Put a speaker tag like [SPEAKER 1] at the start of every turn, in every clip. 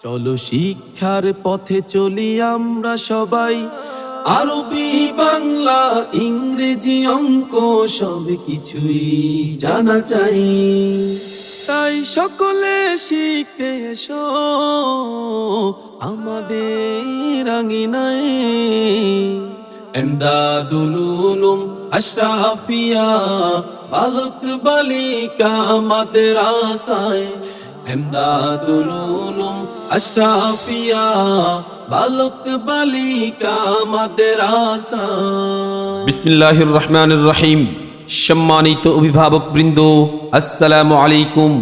[SPEAKER 1] চলো শিক্ষার পথে চলি আমরা সবাই, আরবি বাংলা ইংরেজি অঙ্ক সব কিছুই জানা চাই। তাই সকলে শিখতে এসো আমাদের আঙিনায়। এমদাদুল উলুম আশরাফিয়া বালক বালিকা মাদ্রাসায়, এমদাদুল উলুম আশরাফিয়া বালক বালিকা মাদ্রাসায়।
[SPEAKER 2] বিসমিল্লাহির রহমানির রহিম। সম্মানিত অভিভাবক বৃন্দ, আসসালামু আলাইকুম।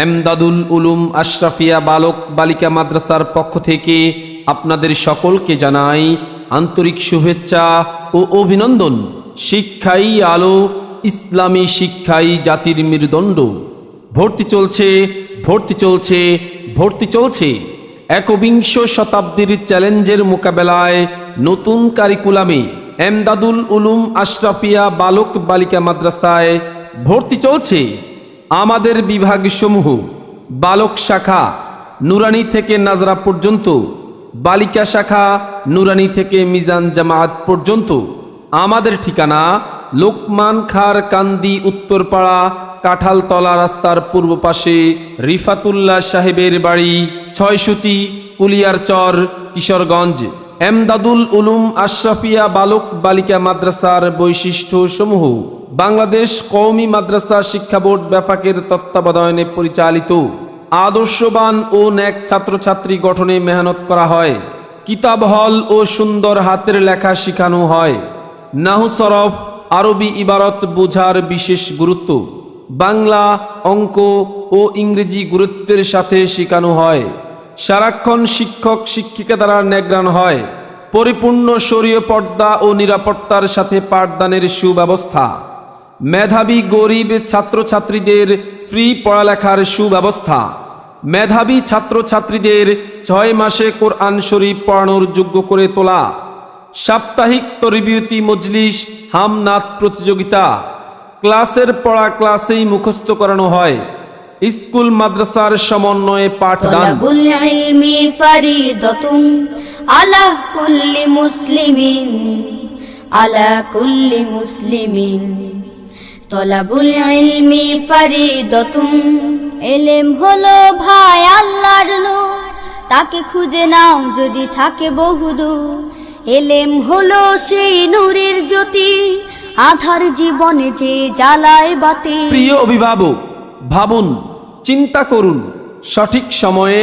[SPEAKER 2] এমদাদুল উলুম আশরাফিয়া বালক বালিকা মাদ্রাসার পক্ষ থেকে আপনাদের সকলকে জানাই আন্তরিক শুভেচ্ছা ও অভিনন্দন। শিক্ষাই আলো, ইসলামী শিক্ষাই জাতির মেরুদণ্ড। ভর্তি চলছে, ভর্তি চলছে, ভর্তি চলছে। একবিংশ শতাব্দীর চ্যালেঞ্জের মোকাবেলায় নতুন কারিকুলামে এমদাদুল উলুম আশরাফিয়া বালক বালিকা মাদ্রাসায় ভর্তি চলছে। আমাদের বিভাগসমূহ: বালক শাখা নুরানি থেকে নাজরা পর্যন্ত, বালিকা শাখা নুরানি থেকে মিজান জামাত পর্যন্ত। আমাদের ঠিকানা লোকমান খার কান্দি উত্তরপাড়া, কাঁঠালতলা রাস্তার পূর্ব পাশে রিফাতুল্লাহ সাহেবের বাড়ি, ৬ সুতি, কুলিয়ারচর, কিশোরগঞ্জ। এমদাদুল উলুম আশরাফিয়া বালক বালিকা মাদ্রাসার বৈশিষ্ট্য সমূহ: বাংলাদেশ কওমি মাদ্রাসা শিক্ষা বোর্ড ব্যাফাকের তত্ত্বাবধানে পরিচালিত। আদর্শবান ও নেক ছাত্রছাত্রী গঠনে মেহনত করা হয়। কিতাব হল ও সুন্দর হাতের লেখা শেখানো হয়। নাহু সরফ, আরবি ইবারত বোঝার বিশেষ গুরুত্ব। বাংলা, অঙ্ক ও ইংরেজি গুরুত্বের সাথে শেখানো হয়। সারাক্ষণ শিক্ষক শিক্ষিকা দ্বারা নিগরান হয়। পরিপূর্ণ শরীয় পর্দা ও নিরাপত্তার সাথে পাঠদানের সুব্যবস্থা। মেধাবী গরিব ছাত্রছাত্রীদের ফ্রি পড়ালেখার সুব্যবস্থা। মেধাবী ছাত্রছাত্রীদের 6 মাসে কোরআন শরীফ পড়ানোর যোগ্য করে তোলা। সাপ্তাহিক তরবিয়তি মজলিস, হামনাত প্রতিযোগিতা। ক্লাসের পড়া ক্লাসেই মুখস্থ করানো হয়। স্কুল মাদ্রাসার সমন্বয়ে পাঠদান।
[SPEAKER 3] তলাবুল ইলমি ফরিদাতুন আলা কুল্লি মুসলিমিন, আলা কুল্লি মুসলিমিন। তলাবুল ইলমি ফরিদাতুন, ইলম হলো ভাই আল্লাহর নূর, তাকে খুঁজে নাও যদি থাকে বহুদূর। ইলম হলো সেই নূরের জ্যোতি, আধার জীবনে যে জ্বালায় বাতি।
[SPEAKER 2] প্রিয় অভিভাবক, ভাবুন, চিন্তা করুন, সঠিক সময়ে